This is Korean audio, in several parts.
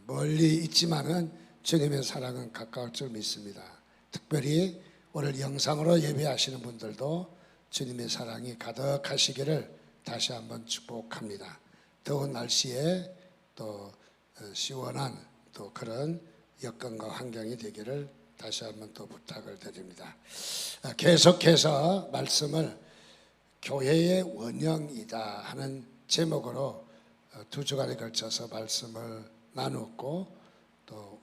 멀리 있지만은 주님의 사랑은 가까울 줄 믿습니다. 특별히 오늘 영상으로 예배하시는 분들도 주님의 사랑이 가득하시기를 다시 한번 축복합니다. 더운 날씨에 또 시원한 또 그런 여건과 환경이 되기를 다시 한번 또 부탁을 드립니다. 계속해서 말씀을 교회의 원형이다 하는 제목으로 두 주간에 걸쳐서 말씀을 나누었고, 또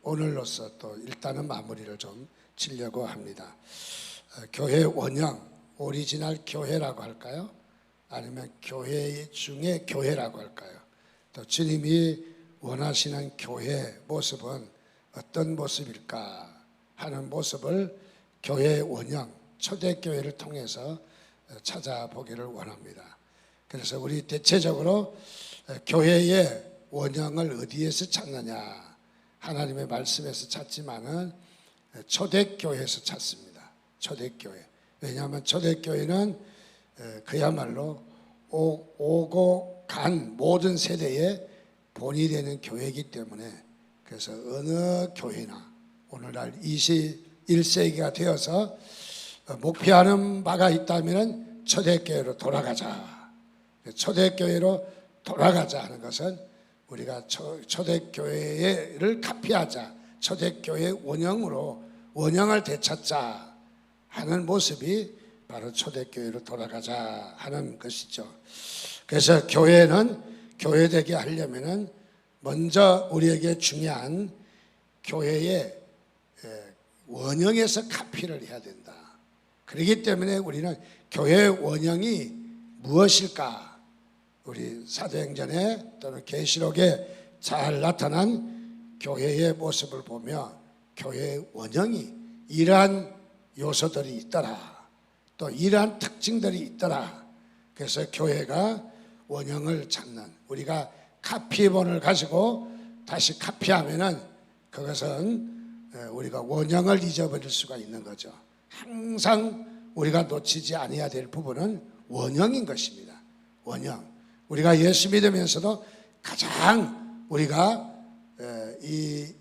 오늘로서 또 일단은 마무리를 좀 치려고 합니다. 교회 원형, 오리지널 교회라고 할까요? 아니면 교회 중에 교회라고 할까요? 또 주님이 원하시는 교회 모습은 어떤 모습일까 하는 모습을 교회의 원형, 초대교회를 통해서 찾아보기를 원합니다. 그래서 우리 대체적으로 교회의 원형을 어디에서 찾느냐, 하나님의 말씀에서 찾지만은 초대교회에서 찾습니다. 초대교회. 왜냐하면 초대교회는 그야말로 오고 간 모든 세대의 본이 되는 교회이기 때문에, 그래서 어느 교회나 오늘날 21세기가 되어서 목표하는 바가 있다면 초대교회로 돌아가자. 초대교회로 돌아가자 하는 것은 우리가 초대교회를 카피하자, 초대교회 원형으로 원형을 되찾자 하는 모습이 바로 초대교회로 돌아가자 하는 것이죠. 그래서 교회는 교회되게 하려면은 먼저 우리에게 중요한 교회의 원형에서 카피를 해야 된다. 그렇기 때문에 우리는 교회의 원형이 무엇일까? 우리 사도행전에 또는 계시록에 잘 나타난 교회의 모습을 보며 교회의 원형이 이러한 요소들이 있더라, 또 이러한 특징들이 있더라. 그래서 교회가 원형을 찾는, 우리가 카피본을 가지고 다시 카피하면은 그것은 우리가 원형을 잊어버릴 수가 있는 거죠. 항상 우리가 놓치지 않아야 될 부분은 원형인 것입니다. 원형. 우리가 예수 믿으면서도 가장 우리가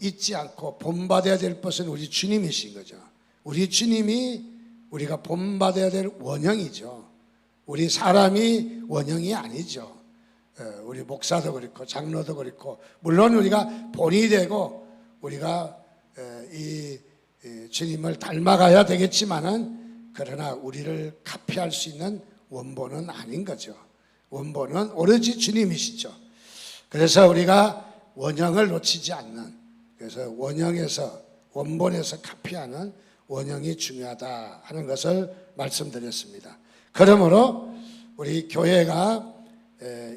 잊지 않고 본받아야 될 것은 우리 주님이신 거죠. 우리 주님이 우리가 본받아야 될 원형이죠. 우리 사람이 원형이 아니죠. 우리 목사도 그렇고 장로도 그렇고, 물론 우리가 본이 되고 우리가 이 주님을 닮아가야 되겠지만은, 그러나 우리를 카피할 수 있는 원본은 아닌 거죠. 원본은 오로지 주님이시죠. 그래서 우리가 원형을 놓치지 않는, 그래서 원형에서 원본에서 카피하는 원형이 중요하다 하는 것을 말씀드렸습니다. 그러므로 우리 교회가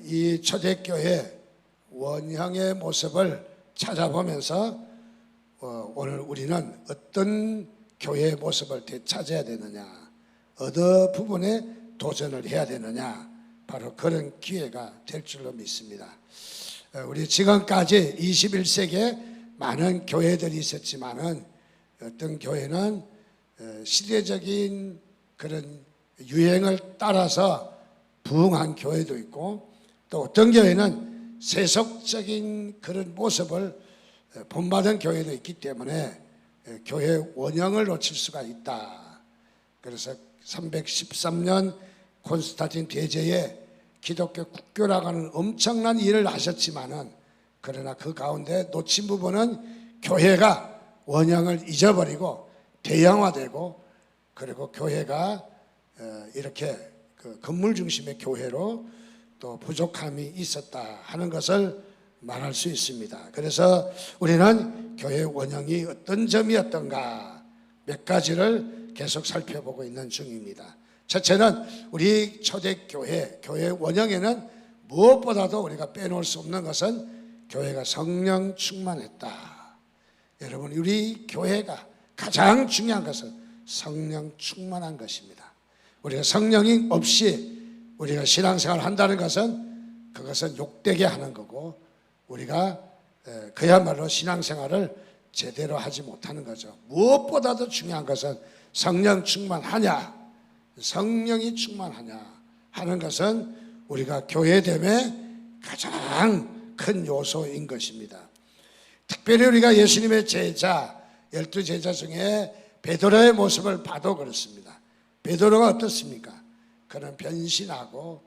이 초대교회 원형의 모습을 찾아보면서 오늘 우리는 어떤 교회의 모습을 되찾아야 되느냐, 어느 부분에 도전을 해야 되느냐, 바로 그런 기회가 될 줄로 믿습니다. 우리 지금까지 21세기에 많은 교회들이 있었지만은, 어떤 교회는 시대적인 그런 유행을 따라서 부흥한 교회도 있고, 또 어떤 교회는 세속적인 그런 모습을 본받은 교회도 있기 때문에 교회 원형을 놓칠 수가 있다. 그래서 313년 콘스탄틴 대제에 기독교 국교라고 하는 엄청난 일을 하셨지만은, 그러나 그 가운데 놓친 부분은 교회가 원형을 잊어버리고 대형화되고, 그리고 교회가 이렇게 그 건물 중심의 교회로 또 부족함이 있었다 하는 것을 말할 수 있습니다. 그래서 우리는 교회의 원형이 어떤 점이었던가 몇 가지를 계속 살펴보고 있는 중입니다. 첫째는 우리 초대교회, 교회 원형에는 무엇보다도 우리가 빼놓을 수 없는 것은 교회가 성령 충만했다. 여러분, 우리 교회가 가장 중요한 것은 성령 충만한 것입니다. 우리가 성령이 없이 우리가 신앙생활을 한다는 것은 그것은 욕되게 하는 거고, 우리가 그야말로 신앙생활을 제대로 하지 못하는 거죠. 무엇보다도 중요한 것은 성령 충만하냐, 성령이 충만하냐 하는 것은 우리가 교회됨에 가장 큰 요소인 것입니다. 특별히 우리가 예수님의 제자 12제자 중에 베드로의 모습을 봐도 그렇습니다. 베드로가 어떻습니까? 그는 변신하고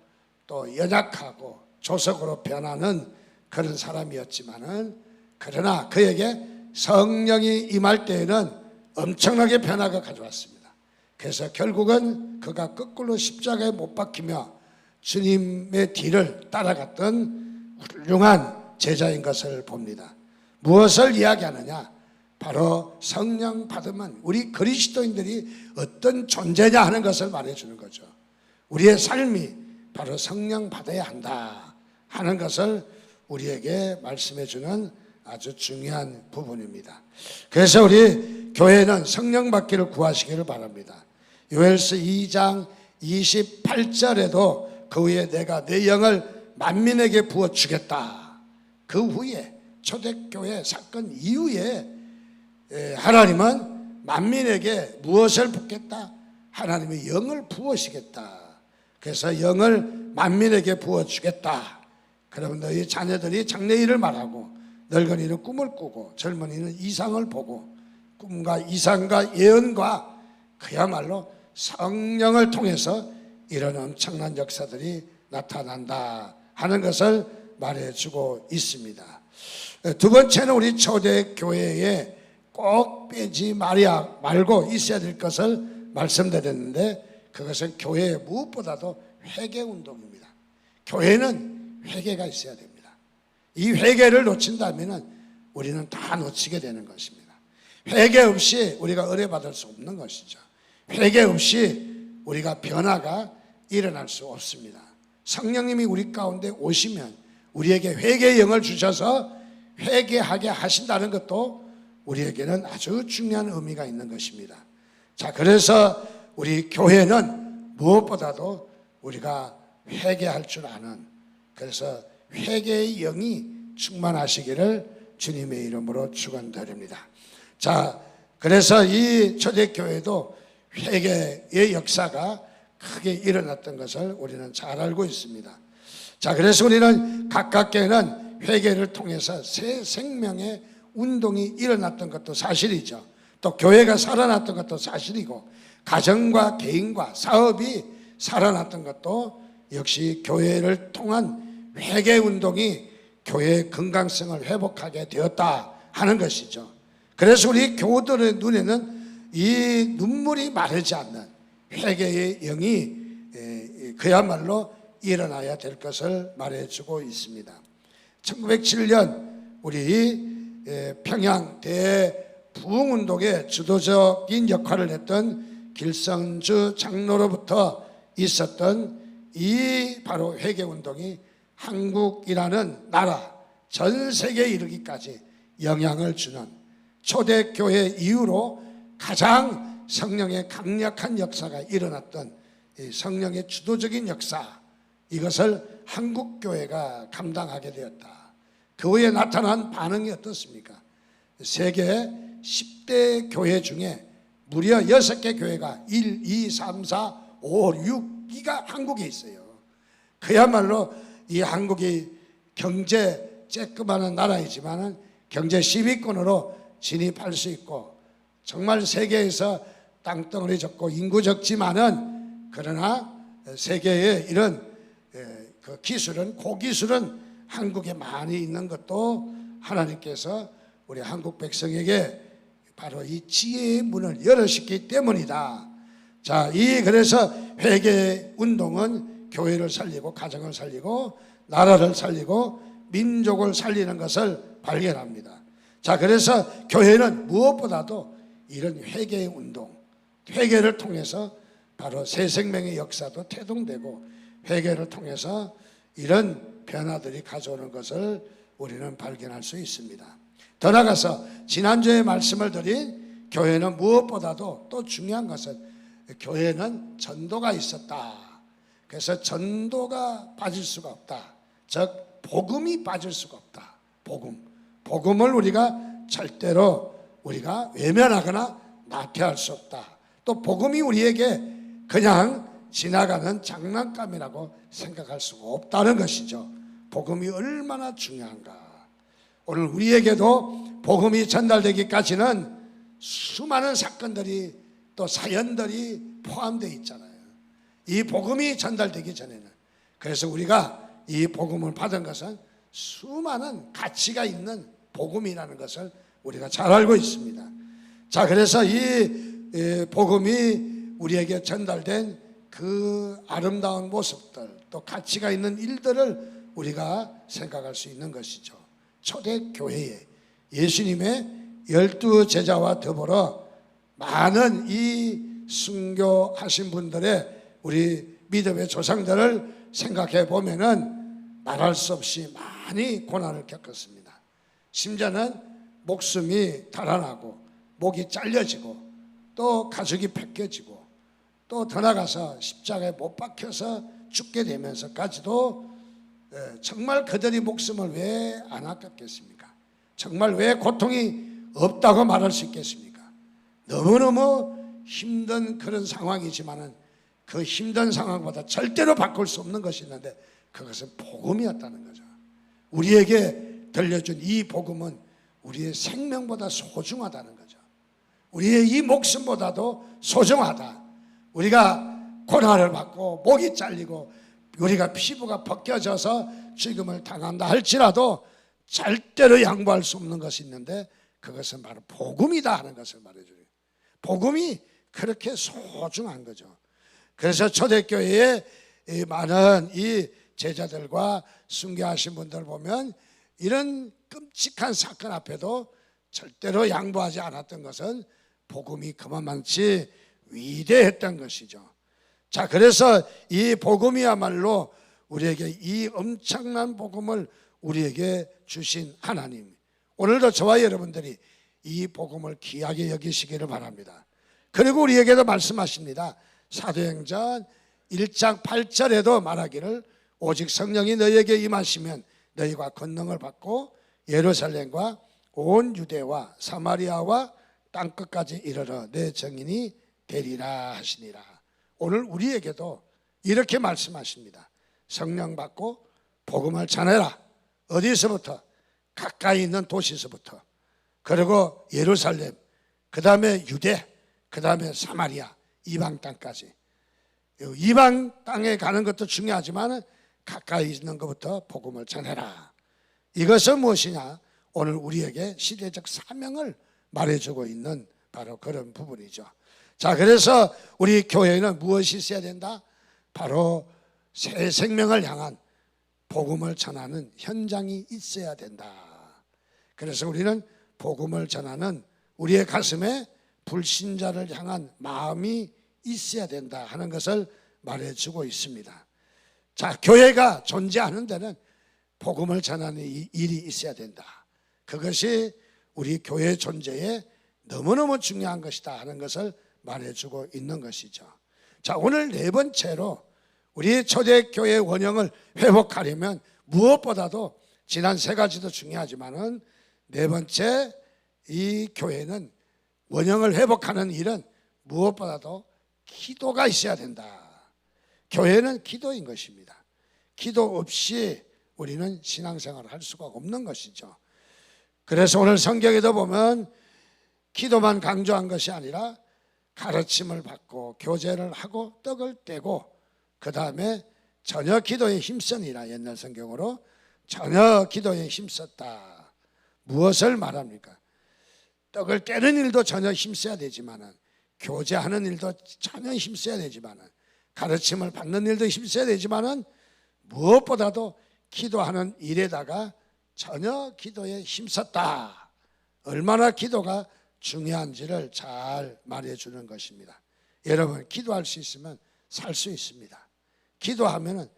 또 연약하고 조석으로 변하는 그런 사람이었지만은, 그러나 그에게 성령이 임할 때에는 엄청나게 변화가 가져왔습니다. 그래서 결국은 그가 거꾸로 십자가에 못 박히며 주님의 뒤를 따라갔던 훌륭한 제자인 것을 봅니다. 무엇을 이야기하느냐? 바로 성령 받으면 우리 그리스도인들이 어떤 존재냐 하는 것을 말해주는 거죠. 우리의 삶이 바로 성령 받아야 한다 하는 것을 우리에게 말씀해주는 아주 중요한 부분입니다. 그래서 우리 교회는 성령 받기를 구하시기를 바랍니다. 요엘서 2장 28절에도 그 후에 내가 내 영을 만민에게 부어주겠다. 그 후에 초대교회 사건 이후에 하나님은 만민에게 무엇을 붓겠다? 하나님의 영을 부으시겠다. 그래서 영을 만민에게 부어주겠다. 그러면 너희 자녀들이 장래일을 말하고 늙은이는 꿈을 꾸고 젊은이는 이상을 보고 꿈과 이상과 예언과 그야말로 성령을 통해서 이런 엄청난 역사들이 나타난다 하는 것을 말해주고 있습니다. 두 번째는 우리 초대교회에 꼭 빼지 말고 있어야 될 것을 말씀드렸는데, 그것은 교회의 무엇보다도 회개운동입니다. 교회는 회개가 있어야 됩니다. 이 회개를 놓친다면 우리는 다 놓치게 되는 것입니다. 회개 없이 우리가 은혜받을 수 없는 것이죠. 회개 없이 우리가 변화가 일어날 수 없습니다. 성령님이 우리 가운데 오시면 우리에게 회개의 영을 주셔서 회개하게 하신다는 것도 우리에게는 아주 중요한 의미가 있는 것입니다. 자, 그래서 우리 교회는 무엇보다도 우리가 회개할 줄 아는, 그래서 회개의 영이 충만하시기를 주님의 이름으로 축원드립니다. 자, 그래서 이 초대교회도 회개의 역사가 크게 일어났던 것을 우리는 잘 알고 있습니다. 자, 그래서 우리는 각각 교회는 회개를 통해서 새 생명의 운동이 일어났던 것도 사실이죠. 또 교회가 살아났던 것도 사실이고, 가정과 개인과 사업이 살아났던 것도 역시 교회를 통한 회개 운동이 교회의 건강성을 회복하게 되었다 하는 것이죠. 그래서 우리 교우들의 눈에는 이 눈물이 마르지 않는 회개의 영이 그야말로 일어나야 될 것을 말해주고 있습니다. 1907년 우리 평양 대부흥운동의 주도적인 역할을 했던 길성주 장로로부터 있었던 이 바로 회개운동이 한국이라는 나라 전 세계에 이르기까지 영향을 주는 초대교회 이후로 가장 성령의 강력한 역사가 일어났던 이 성령의 주도적인 역사, 이것을 한국교회가 감당하게 되었다. 그 후에 나타난 반응이 어떻습니까? 세계 10대 교회 중에 무려 6개 교회가 1, 2, 3, 4, 5, 6기가 한국에 있어요. 그야말로 이 한국이 경제 쬐끄마한 나라이지만 경제 10위권으로 진입할 수 있고, 정말 세계에서 땅덩어리 적고 인구 적지만은 그러나 세계의 이런 그 기술은, 고기술은 한국에 많이 있는 것도 하나님께서 우리 한국 백성에게 바로 이 지혜의 문을 열어주기 때문이다. 자, 그래서 회개 운동은 교회를 살리고 가정을 살리고 나라를 살리고 민족을 살리는 것을 발견합니다. 자, 그래서 교회는 무엇보다도 이런 회개의 운동, 회개를 통해서 바로 새 생명의 역사도 태동되고 회개를 통해서 이런 변화들이 가져오는 것을 우리는 발견할 수 있습니다. 더 나아가서 지난주에 말씀을 드린 교회는 무엇보다도 또 중요한 것은 교회는 전도가 있었다. 그래서 전도가 빠질 수가 없다. 즉 복음이 빠질 수가 없다. 복음을 우리가 절대로 우리가 외면하거나 나태할 수 없다. 또 복음이 우리에게 그냥 지나가는 장난감이라고 생각할 수가 없다는 것이죠. 복음이 얼마나 중요한가. 오늘 우리에게도 복음이 전달되기까지는 수많은 사건들이 또 사연들이 포함되어 있잖아요. 이 복음이 전달되기 전에는. 그래서 우리가 이 복음을 받은 것은 수많은 가치가 있는 복음이라는 것을 우리가 잘 알고 있습니다. 자, 그래서 이 복음이 우리에게 전달된 그 아름다운 모습들, 또 가치가 있는 일들을 우리가 생각할 수 있는 것이죠. 초대교회에 예수님의 12 제자와 더불어 많은 이 순교하신 분들의 우리 믿음의 조상들을 생각해 보면은 말할 수 없이 많이 고난을 겪었습니다. 심지어는 목숨이 달아나고 목이 잘려지고 또 가죽이 벗겨지고 또 더 나가서 십자가에 못 박혀서 죽게 되면서까지도 정말 그들이 목숨을 왜 안 아꼈겠습니까? 정말 왜 고통이 없다고 말할 수 있겠습니까? 너무너무 힘든 그런 상황이지만은 그 힘든 상황보다 절대로 바꿀 수 없는 것이 있는데 그것은 복음이었다는 거죠. 우리에게 들려준 이 복음은 우리의 생명보다 소중하다는 거죠. 우리의 이 목숨보다도 소중하다. 우리가 고난을 받고 목이 잘리고 우리가 피부가 벗겨져서 죽음을 당한다 할지라도 절대로 양보할 수 없는 것이 있는데 그것은 바로 복음이다 하는 것을 말해줘요. 복음이 그렇게 소중한 거죠. 그래서 초대교회에 많은 이 제자들과 순교하신 분들 보면 이런 끔찍한 사건 앞에도 절대로 양보하지 않았던 것은 복음이 그만치 위대했던 것이죠. 자, 그래서 이 복음이야말로 우리에게 이 엄청난 복음을 우리에게 주신 하나님, 오늘도 저와 여러분들이 이 복음을 귀하게 여기시기를 바랍니다. 그리고 우리에게도 말씀하십니다. 사도행전 1장 8절에도 말하기를 오직 성령이 너희에게 임하시면 너희가 권능을 받고 예루살렘과 온 유대와 사마리아와 땅끝까지 이르러 내 증인이 되리라 하시니라. 오늘 우리에게도 이렇게 말씀하십니다. 성령 받고 복음을 전해라. 어디서부터? 가까이 있는 도시에서부터. 그리고 예루살렘, 그 다음에 유대, 그 다음에 사마리아, 이방 땅까지. 이방 땅에 가는 것도 중요하지만 가까이 있는 것부터 복음을 전해라. 이것은 무엇이냐? 오늘 우리에게 시대적 사명을 말해주고 있는 바로 그런 부분이죠. 자, 그래서 우리 교회는 무엇이 있어야 된다? 바로 새 생명을 향한 복음을 전하는 현장이 있어야 된다. 그래서 우리는 복음을 전하는 우리의 가슴에 불신자를 향한 마음이 있어야 된다 하는 것을 말해주고 있습니다. 자, 교회가 존재하는 데는 복음을 전하는 일이 있어야 된다. 그것이 우리 교회 존재에 너무너무 중요한 것이다 하는 것을 말해주고 있는 것이죠. 자, 오늘 네 번째로 우리 초대교회 원형을 회복하려면 무엇보다도 지난 세 가지도 중요하지만은 네 번째, 이 교회는 원형을 회복하는 일은 무엇보다도 기도가 있어야 된다. 교회는 기도인 것입니다. 기도 없이 우리는 신앙생활을 할 수가 없는 것이죠. 그래서 오늘 성경에도 보면 기도만 강조한 것이 아니라 가르침을 받고 교제를 하고 떡을 떼고 그 다음에 전혀 기도에 힘쓰니라. 옛날 성경으로 전혀 기도에 힘썼다. 무엇을 말합니까? 떡을 떼는 일도 전혀 힘써야 되지만은, 교제하는 일도 전혀 힘써야 되지만은, 가르침을 받는 일도 힘써야 되지만은, 무엇보다도 기도하는 일에다가 전혀 기도에 힘썼다. 얼마나 기도가 중요한지를 잘 말해주는 것입니다. 여러분, 기도할 수 있으면 살 수 있습니다. 기도하면은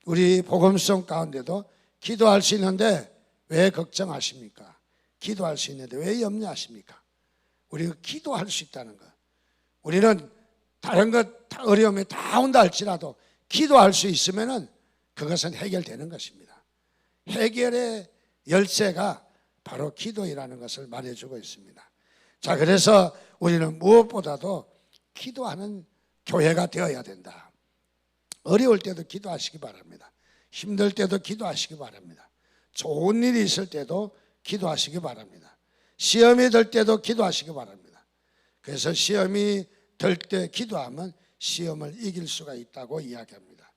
우리 복음성 가운데도 기도할 수 있는데 왜 걱정하십니까? 기도할 수 있는데 왜 염려하십니까? 우리가 기도할 수 있다는 것. 우리는 다른 것 다 어려움이 다 온다 할지라도 기도할 수 있으면은 그것은 해결되는 것입니다. 해결의 열쇠가 바로 기도이라는 것을 말해주고 있습니다. 자, 그래서 우리는 무엇보다도 기도하는 교회가 되어야 된다. 어려울 때도 기도하시기 바랍니다. 힘들 때도 기도하시기 바랍니다. 좋은 일이 있을 때도 기도하시기 바랍니다. 시험이 들 때도 기도하시기 바랍니다. 그래서 시험이 들 때 기도하면 시험을 이길 수가 있다고 이야기합니다.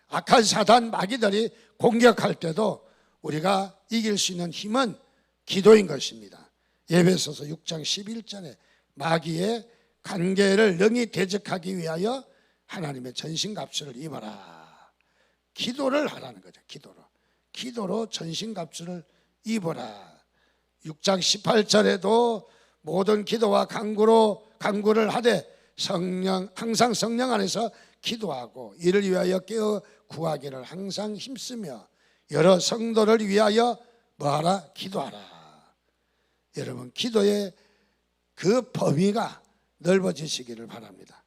악한 사단 마귀들이 공격할 때도 우리가 이길 수 있는 힘은 기도인 것입니다. 에베소서 6장 11절에 마귀의 관계를 능히 대적하기 위하여 하나님의 전신갑주를 입어라. 기도를 하라는 거죠. 기도로 전신갑주를 입어라. 6장 18절에도 모든 기도와 간구를 하되 항상 성령 안에서 기도하고 이를 위하여 깨어 구하기를 항상 힘쓰며 여러 성도를 위하여 뭐하라? 기도하라. 여러분, 기도의 그 범위가 넓어지시기를 바랍니다.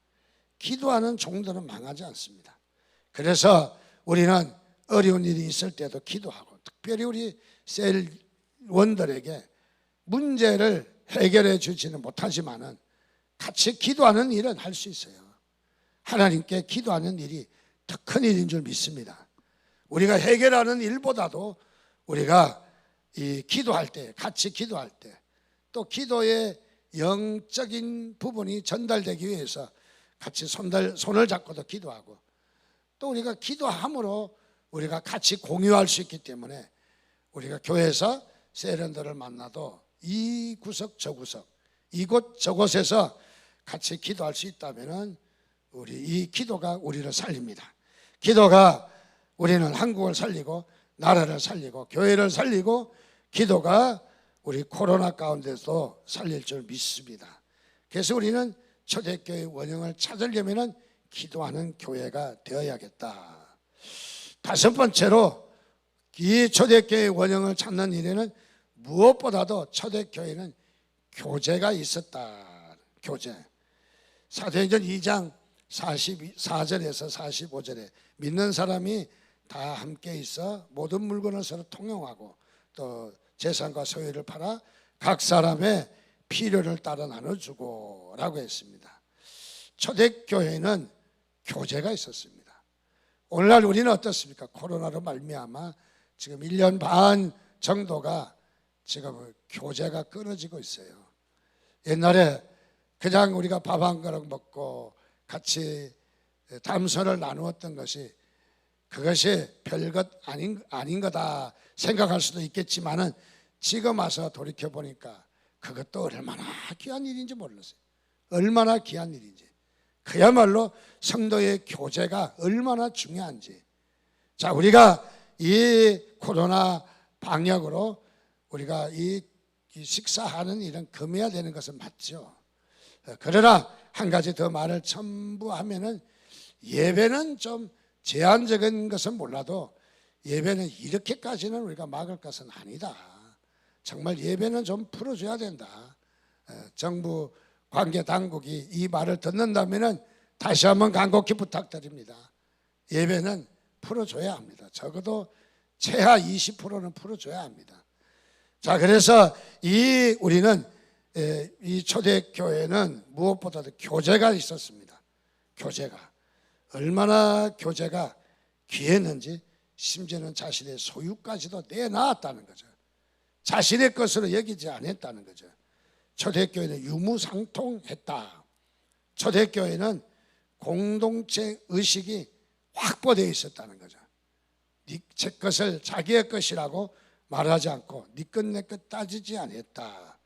기도하는 종들은 망하지 않습니다. 그래서 우리는 어려운 일이 있을 때도 기도하고, 특별히 우리 셀원들에게 문제를 해결해 주지는 못하지만은 같이 기도하는 일은 할 수 있어요. 하나님께 기도하는 일이 더 큰 일인 줄 믿습니다. 우리가 해결하는 일보다도 우리가 이 기도할 때, 같이 기도할 때, 또 기도의 영적인 부분이 전달되기 위해서 같이 손을 잡고도 기도하고, 또 우리가 기도함으로 우리가 같이 공유할 수 있기 때문에 우리가 교회에서 세련들을 만나도 이 구석 저 구석, 이곳 저곳에서 같이 기도할 수 있다면 이 기도가 우리를 살립니다. 기도가 우리는 한국을 살리고 나라를 살리고 교회를 살리고, 기도가 우리 코로나 가운데서 살릴 줄 믿습니다. 그래서 우리는 초대교회 원형을 찾으려면 기도하는 교회가 되어야겠다. 다섯 번째로, 이 초대교회 원형을 찾는 일에는 무엇보다도 초대교회는 교제가 있었다. 교제. 사도행전 2장 44절에서 45절에 믿는 사람이 다 함께 있어 모든 물건을 서로 통용하고 또 재산과 소유를 팔아 각 사람의 필요를 따라 나눠주고 라고 했습니다. 초대교회는 교제가 있었습니다. 오늘날 우리는 어떻습니까? 코로나로 말미암아 지금 1년 반 정도가 지금 교제가 끊어지고 있어요. 옛날에 그냥 우리가 밥 한 그릇 먹고 같이 담소를 나누었던 것이, 그것이 별것 아닌 거다 생각할 수도 있겠지만은 지금 와서 돌이켜 보니까 그것도 얼마나 귀한 일인지 몰랐어요. 얼마나 귀한 일인지. 그야말로 성도의 교제가 얼마나 중요한지. 자, 우리가 이 코로나 방역으로 우리가 이 식사하는 일은 금해야 되는 것은 맞죠. 그러나 한 가지 더 말을 첨부하면은, 예배는 좀 제한적인 것은 몰라도 예배는 이렇게까지는 우리가 막을 것은 아니다. 정말 예배는 좀 풀어줘야 된다. 정부 관계 당국이 이 말을 듣는다면은 다시 한번 간곡히 부탁드립니다. 예배는 풀어줘야 합니다. 적어도 최하 20%는 풀어줘야 합니다. 자, 그래서 우리는 이 초대교회는 무엇보다도 교제가 있었습니다. 교제가 얼마나 교제가 귀했는지, 심지어는 자신의 소유까지도 내놨다는 거죠. 자신의 것으로 여기지 않았다는 거죠. 초대교회는 유무상통했다. 초대교회는 공동체 의식이 확보되어 있었다는 거죠. 제 것을 자기의 것이라고 말하지 않고 네 것 내 것 따지지 않았다.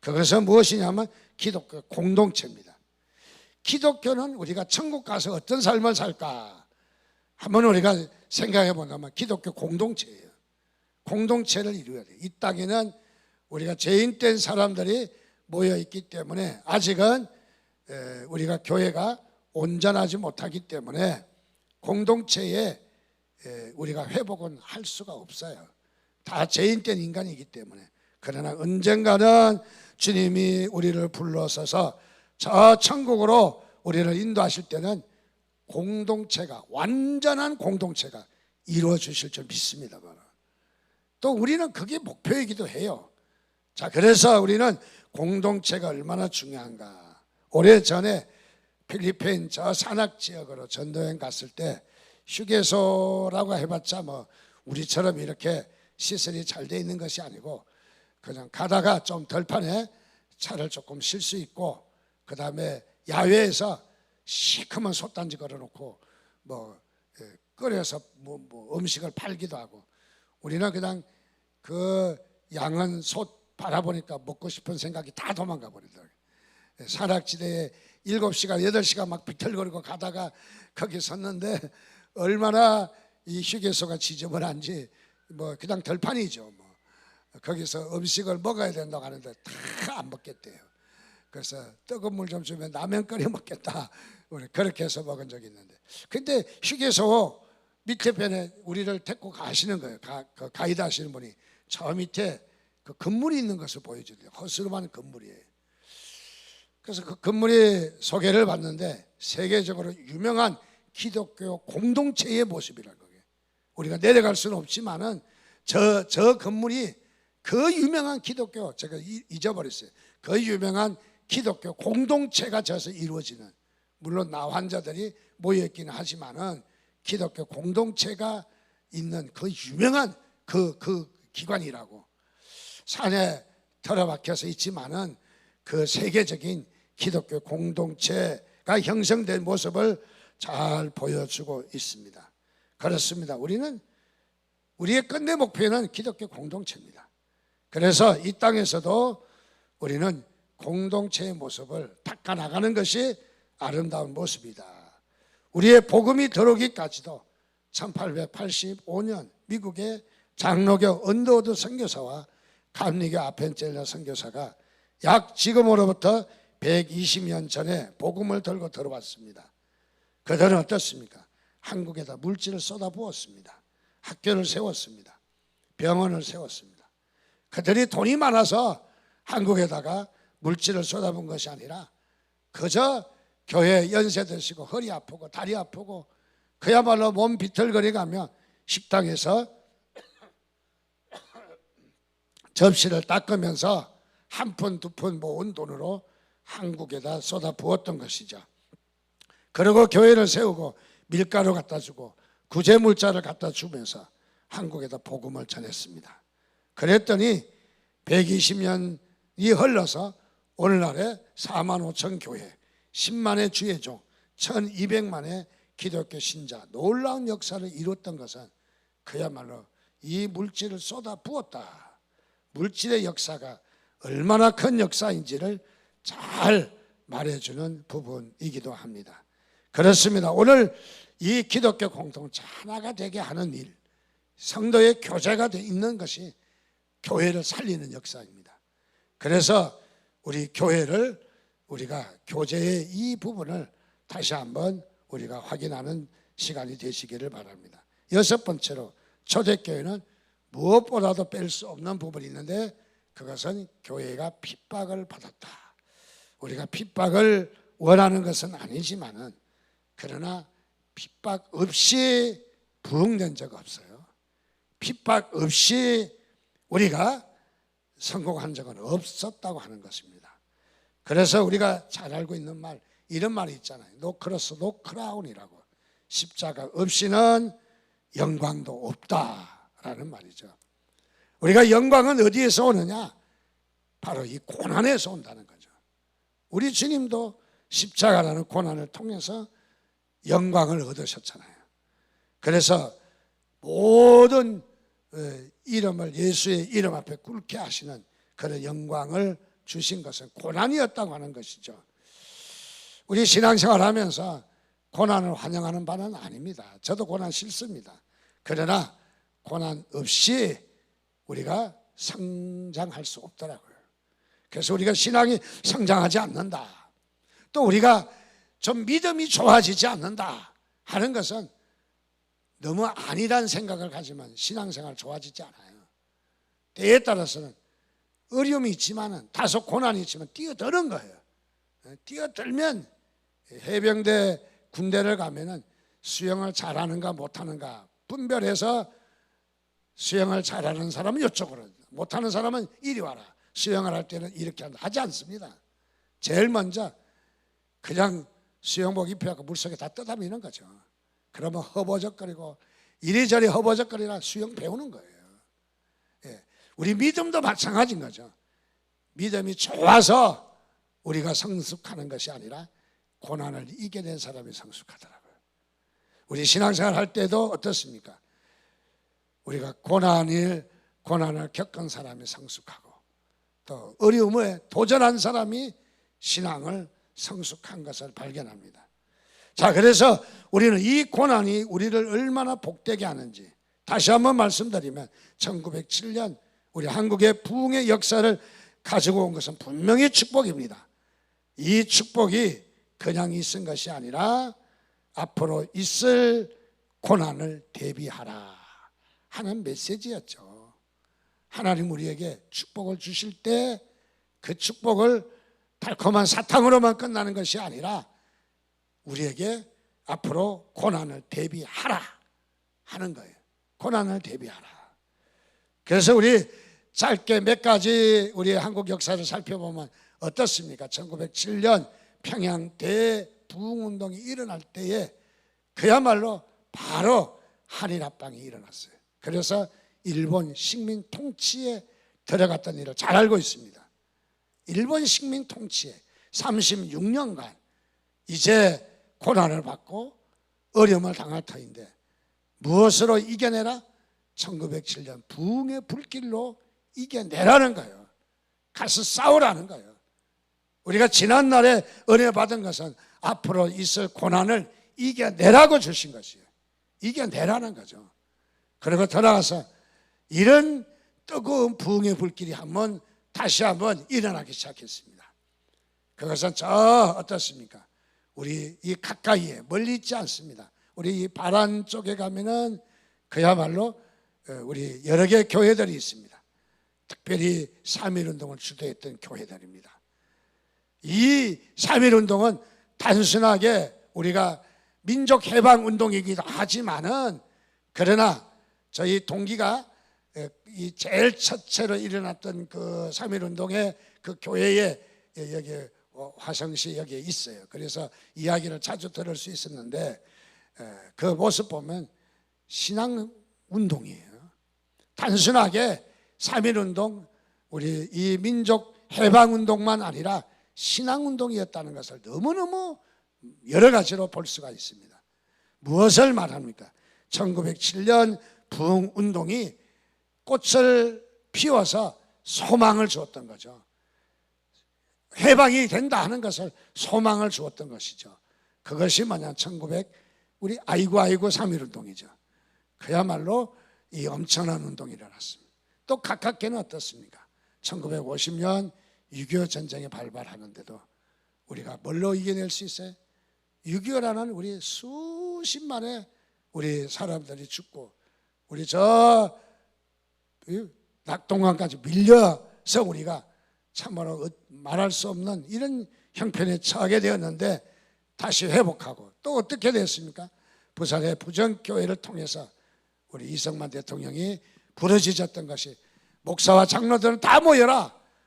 그것은 무엇이냐면 기독교 공동체입니다. 기독교는 우리가 천국 가서 어떤 삶을 살까 한번 우리가 생각해 본다면 기독교 공동체예요. 공동체를 이루어야 돼요. 이 땅에는 우리가 죄인된 사람들이 모여 있기 때문에 아직은 우리가 교회가 온전하지 못하기 때문에 공동체에 우리가 회복은 할 수가 없어요. 다 죄인된 인간이기 때문에. 그러나 언젠가는 주님이 우리를 불러서서 저 천국으로 우리를 인도하실 때는 공동체가, 완전한 공동체가 이루어 주실 줄 믿습니다만, 또 우리는 그게 목표이기도 해요. 자, 그래서 우리는 공동체가 얼마나 중요한가. 오래전에 필리핀 저 산악 지역으로 전도여행 갔을 때 휴게소라고 해봤자 뭐 우리처럼 이렇게 시설이 잘 돼 있는 것이 아니고 그냥 가다가 좀 덜판에 차를 조금 쉴 수 있고, 그 다음에 야외에서 시커먼 솥단지 걸어놓고 뭐 끓여서 뭐 음식을 팔기도 하고, 우리는 그냥 그 양은 솥 바라보니까 먹고 싶은 생각이 다 도망가 버리더라고요. 산악지대에 7시간 8시간 막 비틀거리고 가다가 거기 섰는데 얼마나 이 휴게소가 지저분한지 뭐 그냥 덜판이죠. 뭐 거기서 음식을 먹어야 된다고 하는데 다 안 먹겠대요. 그래서 뜨거운 물 좀 주면 라면 끓여 먹겠다, 우리 그렇게 해서 먹은 적이 있는데, 근데 휴게소 밑에 편에 우리를 데리고 가시는 거예요. 그 가이드 하시는 분이 저 밑에 그 건물이 있는 것을 보여주대요. 허스름한 건물이에요. 그래서 그 건물의 소개를 받는데 세계적으로 유명한 기독교 공동체의 모습이라는 거예요. 우리가 내려갈 수는 없지만은 저 건물이 그 유명한 기독교, 제가 잊어버렸어요. 그 유명한 기독교 공동체가 저서 이루어지는, 물론 나 환자들이 모여있기는 하지만은 기독교 공동체가 있는 그 유명한 그 기관이라고. 산에 틀어박혀서 있지만은 그 세계적인 기독교 공동체가 형성된 모습을 잘 보여주고 있습니다. 그렇습니다. 우리의 끝내 목표는 기독교 공동체입니다. 그래서 이 땅에서도 우리는 공동체의 모습을 닦아나가는 것이 아름다운 모습이다. 우리의 복음이 들어오기까지도 1885년 미국의 장로교 언더우드 선교사와 감리교 아펜젤러 선교사가 약 지금으로부터 120년 전에 복음을 들고 들어왔습니다. 그들은 어떻습니까? 한국에다 물질을 쏟아부었습니다. 학교를 세웠습니다. 병원을 세웠습니다. 그들이 돈이 많아서 한국에다가 물질을 쏟아부은 것이 아니라 그저 교회 연세 드시고 허리 아프고 다리 아프고 그야말로 몸 비틀거리 가면 식당에서 접시를 닦으면서 한 푼 두 푼 모은 돈으로 한국에다 쏟아부었던 것이죠. 그리고 교회를 세우고 밀가루 갖다 주고 구제물자를 갖다 주면서 한국에다 복음을 전했습니다. 그랬더니 120년이 흘러서 오늘날에 4만 5천 교회, 10만의 주예종, 1200만의 기독교 신자, 놀라운 역사를 이뤘던 것은 그야말로 이 물질을 쏟아 부었다. 물질의 역사가 얼마나 큰 역사인지를 잘 말해주는 부분이기도 합니다. 그렇습니다. 오늘 이 기독교 공동체 하나가 되게 하는 일, 성도의 교제가 돼 있는 것이 교회를 살리는 역사입니다. 그래서 우리 교회를 우리가 교제의 이 부분을 다시 한번 우리가 확인하는 시간이 되시기를 바랍니다. 여섯 번째로 초대교회는 무엇보다도 뺄 수 없는 부분이 있는데 그것은 교회가 핍박을 받았다. 우리가 핍박을 원하는 것은 아니지만은 그러나 핍박 없이 부흥된 적 없어요. 핍박 없이 우리가 성공한 적은 없었다고 하는 것입니다. 그래서 우리가 잘 알고 있는 말, 이런 말이 있잖아요. 노 크로스 노 크라운이라고. 십자가 없이는 영광도 없다라는 말이죠. 우리가 영광은 어디에서 오느냐? 바로 이 고난에서 온다는 거죠. 우리 주님도 십자가라는 고난을 통해서 영광을 얻으셨잖아요. 그래서 모든 이름을 예수의 이름 앞에 꿇게 하시는 그런 영광을 주신 것은 고난이었다고 하는 것이죠. 우리 신앙생활 하면서 고난을 환영하는 바는 아닙니다. 저도 고난 싫습니다. 그러나 고난 없이 우리가 성장할 수 없더라고요. 그래서 우리가 신앙이 성장하지 않는다, 또 우리가 좀 믿음이 좋아지지 않는다 하는 것은 너무 아니란 생각을 가지면 신앙생활 좋아지지 않아요. 때에 따라서는 어려움이 있지만은, 다소 고난이 있지만 뛰어드는 거예요. 뛰어들면 해병대 군대를 가면은 수영을 잘하는가 못하는가 분별해서 수영을 잘하는 사람은 이쪽으로, 못하는 사람은 이리 와라. 수영을 할 때는 이렇게 하지 않습니다. 제일 먼저 그냥 수영복 입혀갖고 물속에 다 떠다니는 거죠. 그러면 허버적거리고 이리저리 허버적거리나 수영 배우는 거예요. 예. 우리 믿음도 마찬가지인 거죠. 믿음이 좋아서 우리가 성숙하는 것이 아니라 고난을 이겨낸 사람이 성숙하더라고요. 우리 신앙생활 할 때도 어떻습니까? 우리가 고난을 겪은 사람이 성숙하고 또 어려움에 도전한 사람이 신앙을 성숙한 것을 발견합니다. 자, 그래서 우리는 이 고난이 우리를 얼마나 복되게 하는지 다시 한번 말씀드리면 1907년 우리 한국의 부흥의 역사를 가지고 온 것은 분명히 축복입니다. 이 축복이 그냥 있은 것이 아니라 앞으로 있을 고난을 대비하라 하는 메시지였죠. 하나님 우리에게 축복을 주실 때 그 축복을 달콤한 사탕으로만 끝나는 것이 아니라 우리에게 앞으로 고난을 대비하라 하는 거예요. 고난을 대비하라. 그래서 우리 짧게 몇 가지 우리 한국 역사를 살펴보면 어떻습니까? 1907년 평양 대부흥운동이 일어날 때에 그야말로 바로 한일합방이 일어났어요. 그래서 일본 식민 통치에 들어갔던 일을 잘 알고 있습니다. 일본 식민 통치에 36년간 이제 고난을 받고 어려움을 당할 터인데 무엇으로 이겨내라? 1907년 부흥의 불길로 이겨내라는 거예요. 가서 싸우라는 거예요. 우리가 지난날에 은혜 받은 것은 앞으로 있을 고난을 이겨내라고 주신 것이에요. 이겨내라는 거죠. 그리고 돌아가서 이런 뜨거운 부흥의 불길이 다시 한번 일어나기 시작했습니다. 그것은 어떻습니까? 우리 이 가까이에 멀리 있지 않습니다. 우리 이 바란 쪽에 가면은 그야말로 우리 여러 개 교회들이 있습니다. 특별히 3.1운동을 주도했던 교회들입니다. 이 3.1운동은 단순하게 우리가 민족해방운동이기도 하지만은 그러나 저희 동기가 이 제일 첫째로 일어났던 그 3.1운동의 그 교회에 여기 화성시 여기에 있어요. 그래서 이야기를 자주 들을 수 있었는데 그 모습 보면 신앙운동이에요. 단순하게 3.1운동 우리 이 민족해방운동만 아니라 신앙운동이었다는 것을 너무너무 여러 가지로 볼 수가 있습니다. 무엇을 말합니까? 1907년 부흥운동이 꽃을 피워서 소망을 주었던 거죠. 해방이 된다 하는 것을 소망을 주었던 것이죠. 그것이 뭐냐? 우리 아이고 3.1운동이죠. 그야말로 이 엄청난 운동이 일어났습니다. 또 가깝게는 어떻습니까? 1950년 6.25 전쟁이 발발하는데도 우리가 뭘로 이겨낼 수 있어요? 6.25라는 우리 수십만의 우리 사람들이 죽고 우리 낙동강까지 밀려서 우리가 참으로 말할 수 없는 이런 형편에 처하게 되었는데 다시 회복하고 또 어떻게 됐습니까? 부산의 부정교회를 통해서 우리 이승만 대통령이 부르짖었던 것이 목사와 장로들은 다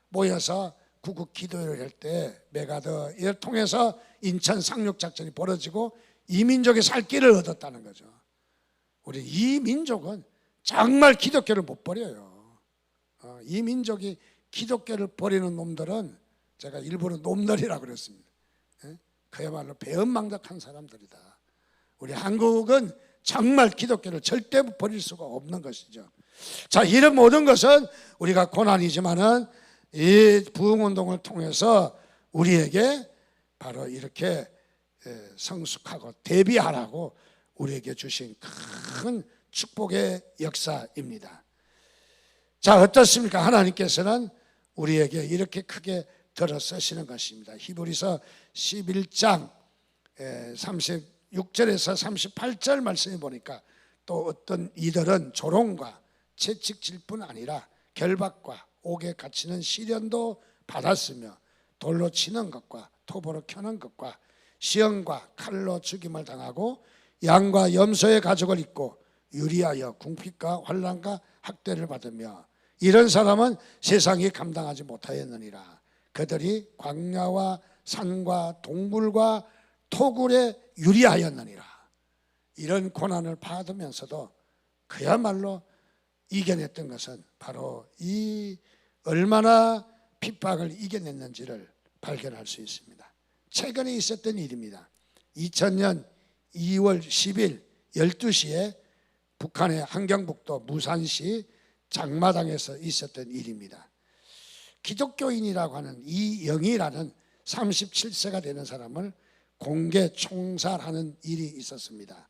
모여서 구국 기도회를 할 때 메가더 이를 통해서 인천 상륙작전이 벌어지고 이 민족이 살 길을 얻었다는 거죠. 우리 이 민족은 정말 기독교를 못 버려요. 이 민족이 기독교를 버리는 놈들은 제가 일부러 놈들이라고 그랬습니다. 그야말로 배은망덕한 사람들이다. 우리 한국은 정말 기독교를 절대 버릴 수가 없는 것이죠. 자, 이런 모든 것은 우리가 고난이지만은 이 부흥운동을 통해서 우리에게 바로 이렇게 성숙하고 대비하라고 우리에게 주신 큰 축복의 역사입니다. 자, 어떻습니까? 하나님께서는 우리에게 이렇게 크게 들어 쓰시는 것입니다. 히브리서 11장 36절에서 38절 말씀해 보니까 또 어떤 이들은 조롱과 채찍질 뿐 아니라 결박과 옥에 갇히는 시련도 받았으며 돌로 치는 것과 톱으로 켜는 것과 시험과 칼로 죽임을 당하고 양과 염소의 가죽을 입고 유리하여 궁핍과 환난과 학대를 받으며 이런 사람은 세상이 감당하지 못하였느니라. 그들이 광야와 산과 동굴과 토굴에 유리하였느니라. 이런 고난을 받으면서도 그야말로 이겨냈던 것은 바로 이 얼마나 핍박을 이겨냈는지를 발견할 수 있습니다. 최근에 있었던 일입니다. 2000년 2월 10일 12시에 북한의 함경북도 무산시 장마당에서 있었던 일입니다. 기독교인이라고 하는 이영희라는 37세가 되는 사람을 공개 총살하는 일이 있었습니다.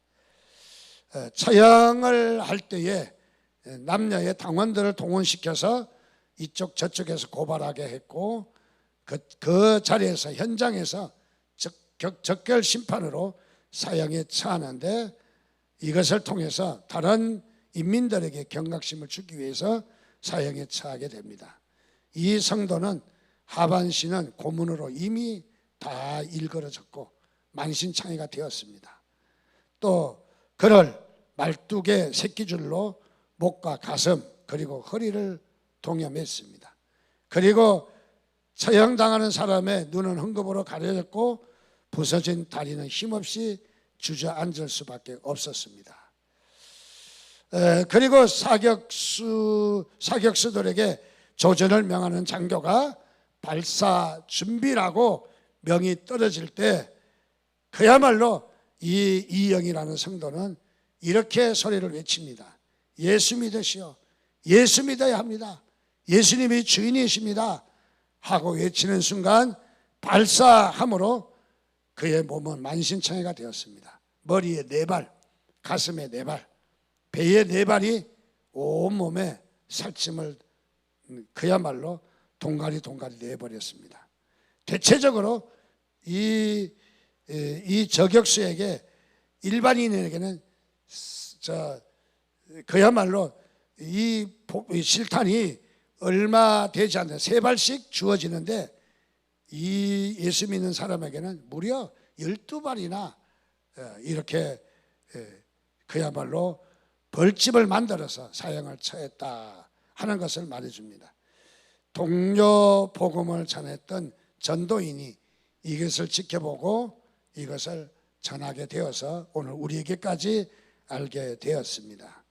처형을 할 때에 남녀의 당원들을 동원시켜서 이쪽 저쪽에서 고발하게 했고 그 자리에서 현장에서 적결 심판으로 사형에 처하는데 이것을 통해서 다른 인민들에게 경각심을 주기 위해서 사형에 처하게 됩니다. 이 성도는 하반신은 고문으로 이미 다 일그러졌고 만신창이가 되었습니다. 또 그를 12개 새끼줄로 목과 가슴 그리고 허리를 동여맸습니다. 그리고 처형당하는 사람의 눈은 헝겊으로 가려졌고 부서진 다리는 힘없이 주저앉을 수밖에 없었습니다. 그리고 사격수들에게 조전을 명하는 장교가 발사 준비라고 명이 떨어질 때 그야말로 이 이영이라는 성도는 이렇게 소리를 외칩니다. 예수 믿으시오. 예수 믿어야 합니다. 예수님이 주인이십니다. 하고 외치는 순간 발사함으로 그의 몸은 만신창이가 되었습니다. 머리에 4발, 가슴에 4발, 배에 4발이 온몸에 살찜을 그야말로 동가리 내버렸습니다. 대체적으로 이 저격수에게 일반인에게는 그야말로 이 실탄이 얼마 되지 않는 3발씩 주어지는데 이 예수 믿는 사람에게는 무려 12발이나 이렇게 그야말로 벌집을 만들어서 사형을 처했다 하는 것을 말해줍니다. 동료 복음을 전했던 전도인이 이것을 지켜보고 이것을 전하게 되어서 오늘 우리에게까지 알게 되었습니다.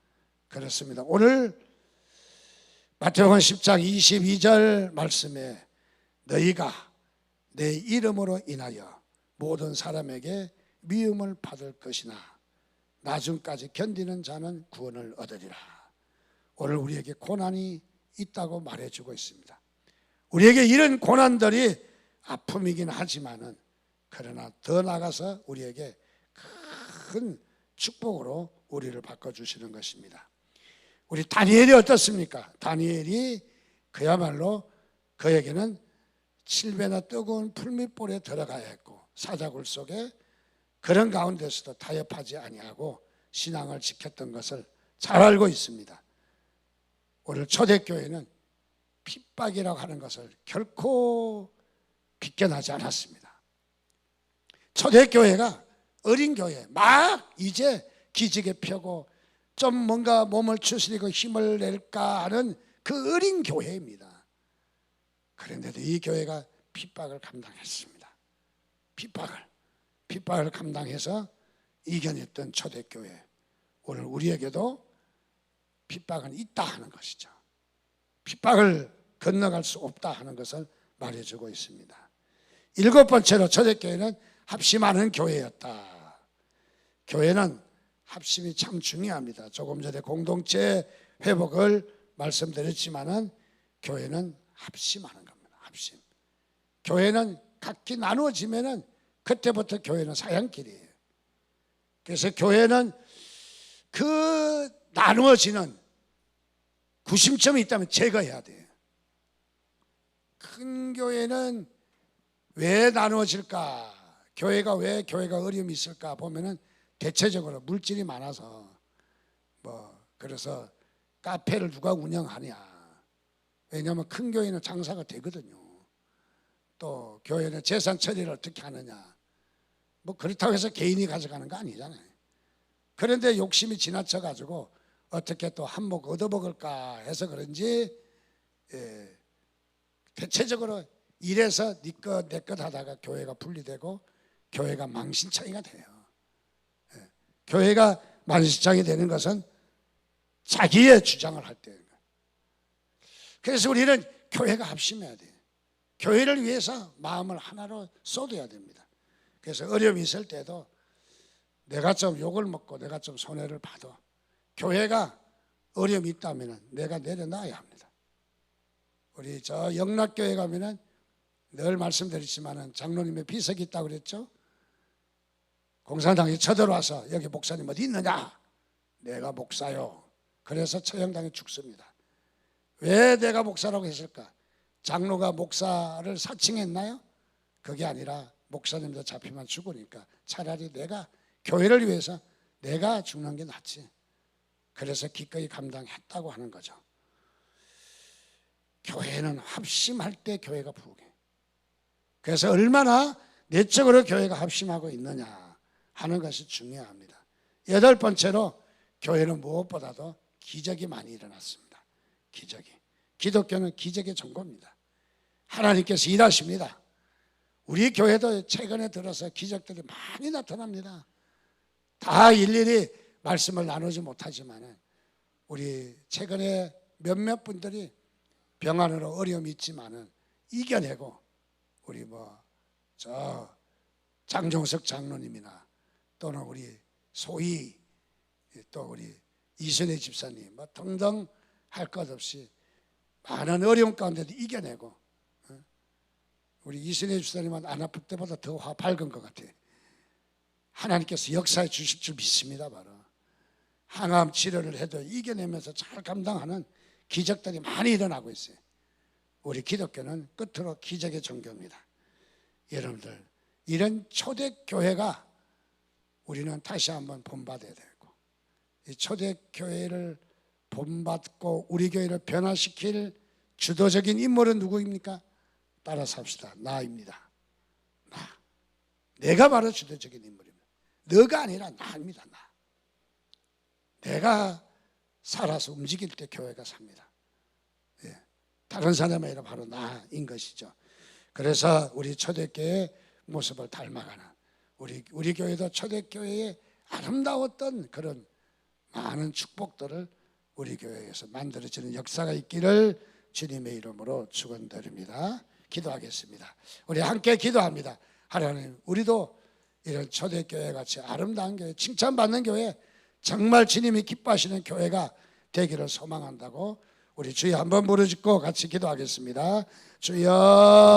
그렇습니다. 오늘 마태복음 10장 22절 말씀에 너희가 내 이름으로 인하여 모든 사람에게 미움을 받을 것이나 나중까지 견디는 자는 구원을 얻으리라. 오늘 우리에게 고난이 있다고 말해주고 있습니다. 우리에게 이런 고난들이 아픔이긴 하지만은 그러나 더 나아가서 우리에게 큰 축복으로 우리를 바꿔주시는 것입니다. 우리 다니엘이 어떻습니까? 다니엘이 그야말로 그에게는 7배나 뜨거운 풀밑불에 들어가야 했고 사자굴 속에 그런 가운데서도 타협하지 아니하고 신앙을 지켰던 것을 잘 알고 있습니다. 오늘 초대교회는 핍박이라고 하는 것을 결코 비껴나지 않았습니다. 초대교회가 어린 교회, 막 이제 기지개 펴고 좀 뭔가 몸을 추스리고 힘을 낼까 하는 그 어린 교회입니다. 그런데도 이 교회가 핍박을 감당했습니다. 핍박을 감당해서 이겨냈던 초대교회. 오늘 우리에게도 핍박은 있다 하는 것이죠. 핍박을 건너갈 수 없다 하는 것을 말해주고 있습니다. 7번째로 초대교회는 합심하는 교회였다. 교회는 합심이 참 중요합니다. 조금 전에 공동체 회복을 말씀드렸지만은 교회는 합심하는 겁니다. 합심. 교회는 각기 나누어지면은 그때부터 교회는 사양길이에요. 그래서 교회는 그 나누어지는 구심점이 있다면 제거해야 돼요. 큰 교회는 왜 나누어질까? 왜 교회가 어려움이 있을까 보면은 대체적으로 물질이 많아서 그래서 카페를 누가 운영하냐. 왜냐하면 큰 교회는 장사가 되거든요. 또 교회는 재산 처리를 어떻게 하느냐. 그렇다고 해서 개인이 가져가는 거 아니잖아요. 그런데 욕심이 지나쳐 가지고 어떻게 또 한몫 얻어먹을까 해서 그런지 대체적으로 이래서 네 것 내 것 하다가 교회가 분리되고 교회가 망신창이가 돼요. 교회가 만시창이 되는 것은 자기의 주장을 할 때예요. 그래서 우리는 교회가 합심해야 돼요. 교회를 위해서 마음을 하나로 쏟아야 됩니다. 그래서 어려움이 있을 때도 내가 좀 욕을 먹고 내가 좀 손해를 봐도 교회가 어려움이 있다면 내가 내려놔야 합니다. 우리 저 영락교회 가면은 늘 말씀드리지만은 장로님의 비석이 있다고 그랬죠. 공산당이 쳐들어와서 여기 목사님 어디 있느냐? 내가 목사요. 그래서 처형당해 죽습니다. 왜 내가 목사라고 했을까? 장로가 목사를 사칭했나요? 그게 아니라 목사님도 잡히면 죽으니까 차라리 내가 교회를 위해서 내가 죽는 게 낫지. 그래서 기꺼이 감당했다고 하는 거죠. 교회는 합심할 때 교회가 부흥해. 그래서 얼마나 내적으로 교회가 합심하고 있느냐 하는 것이 중요합니다. 8번째로 교회는 무엇보다도 기적이 많이 일어났습니다. 기적이. 기독교는 기적의 전공입니다. 하나님께서 일하십니다. 우리 교회도 최근에 들어서 기적들이 많이 나타납니다. 다 일일이 말씀을 나누지 못하지만 우리 최근에 몇몇 분들이 병안으로 어려움이 있지만은 이겨내고 우리 저 장종석 장로님이나 또는 우리 소희 또 우리 이순혜 집사님 등등 할 것 없이 많은 어려움 가운데도 이겨내고 우리 이순혜 집사님은 안 아플 때보다 더 밝은 것 같아요. 하나님께서 역사해 주실 줄 믿습니다. 바로 항암 치료를 해도 이겨내면서 잘 감당하는 기적들이 많이 일어나고 있어요. 우리 기독교는 끝으로 기적의 종교입니다. 여러분들 이런 초대교회가 우리는 다시 한번 본받아야 되고 이 초대교회를 본받고 우리 교회를 변화시킬 주도적인 인물은 누구입니까? 따라서 합시다. 나입니다. 나. 내가 바로 주도적인 인물입니다. 너가 아니라 나입니다. 나. 내가 살아서 움직일 때 교회가 삽니다. 예. 다른 사람이 아니라 바로 나인 것이죠. 그래서 우리 초대교회의 모습을 닮아가는 우리 교회도 초대교회의 아름다웠던 그런 많은 축복들을 우리 교회에서 만들어지는 역사가 있기를 주님의 이름으로 축원드립니다. 기도하겠습니다. 우리 함께 기도합니다. 하나님, 우리도 이런 초대교회 같이 아름다운 교회, 칭찬받는 교회, 정말 주님이 기뻐하시는 교회가 되기를 소망한다고 우리 주여 한번 부르짖고 같이 기도하겠습니다. 주여.